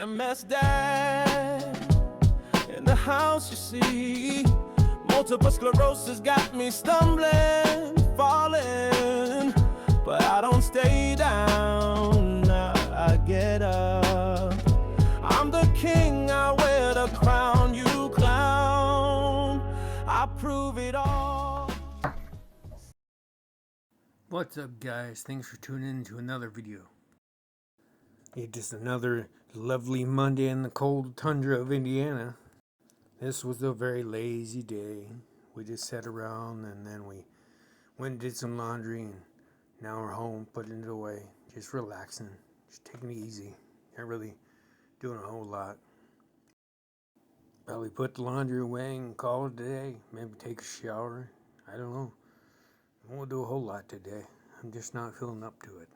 MS Dad in the house, you see. Multiple sclerosis got me stumbling, falling, but I don't stay down. I get up. I'm the king, I wear the crown. You clown, I prove it all. What's up, guys? Thanks for tuning in to another video. It's just another lovely Monday in the cold tundra of Indiana. This was a very lazy day. We just sat around and then we went and did some laundry, and now we're home putting it away, just relaxing, just taking it easy. Not really doing a whole lot. Probably put the laundry away and call it a day. Maybe take a shower. I don't know. I won't do a whole lot today. I'm just not feeling up to it.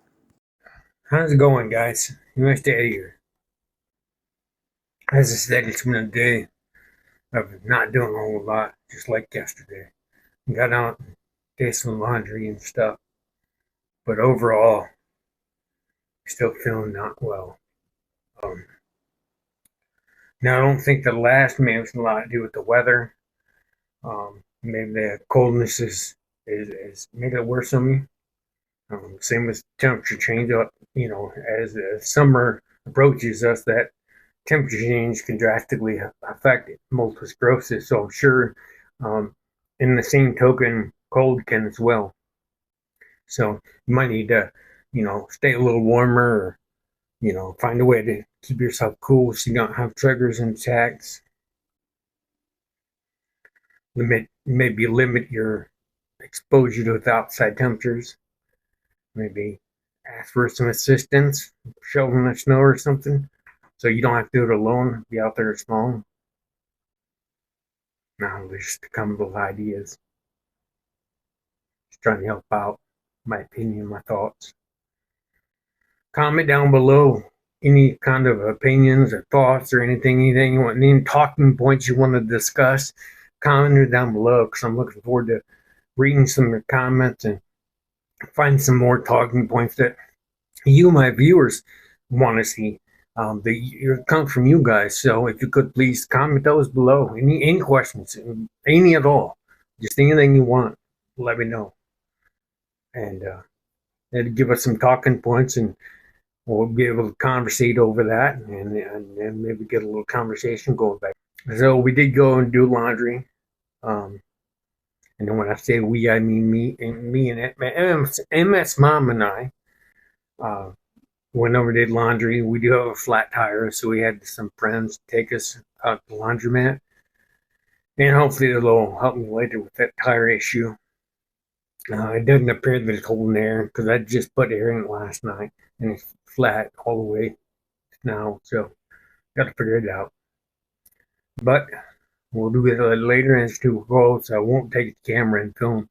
How's it going, guys? Nice day here. As I said, it's been a day of not doing a whole lot, just like yesterday. Got out and did some laundry and stuff. But overall, still feeling not well. Now, I don't think the last may have a lot to do with the weather. Maybe the coldness is making it worse on me. Same with temperature change up, as the summer approaches us, that temperature change can drastically affect multiple sclerosis. So I'm sure in the same token, cold can as well. So you might need to, stay a little warmer, or, find a way to keep yourself cool so you don't have triggers and attacks. Maybe limit your exposure to the outside temperatures. Maybe ask for some assistance, shoveling the snow or something, so you don't have to do it alone, be out there small. Now, just to come up with ideas. Just trying to help out, my opinion, my thoughts. Comment down below any kind of opinions or thoughts or anything you want, any talking points you want to discuss. Comment it down below, because I'm looking forward to reading some of your comments and find some more talking points that you, my viewers, want to see. It comes from you guys, so if you could please comment those below. Any questions, any at all, just anything you want, let me know. And it'll give us some talking points, and we'll be able to conversate over that, and then maybe get a little conversation going back. So we did go and do laundry. And then when I say we, I mean me and MS Mom and I went over and did laundry. We do have a flat tire, so we had some friends take us out to the laundromat. And hopefully it'll help me later with that tire issue. It doesn't appear that it's holding air, because I just put air in it last night, and it's flat all the way now, so got to figure it out. But we'll do it later, and it's too cold, so I won't take the camera and film,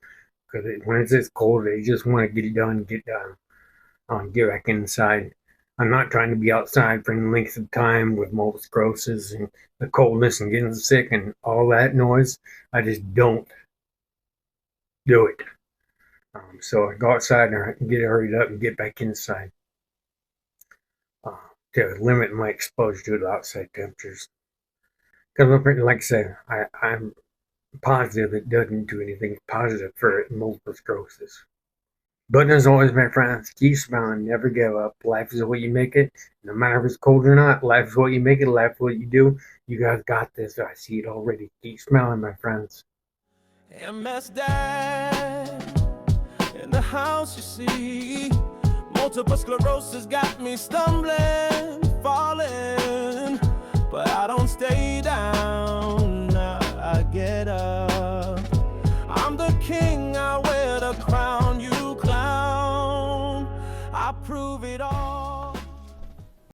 because when it's this cold, I just want to get it done, get back inside. I'm not trying to be outside for any length of time with multiple sclerosis and the coldness and getting sick and all that noise. I just don't do it. So I go outside and get hurried up and get back inside to limit my exposure to the outside temperatures. Because, like I said, I'm positive it doesn't do anything positive for multiple sclerosis. But as always, my friends, keep smiling, never give up. Life is what you make it. No matter if it's cold or not, life is what you make it, life is what you do. You guys got this. I see it already. Keep smiling, my friends. MS Dad in the house, you see. Multiple sclerosis got me stumbling.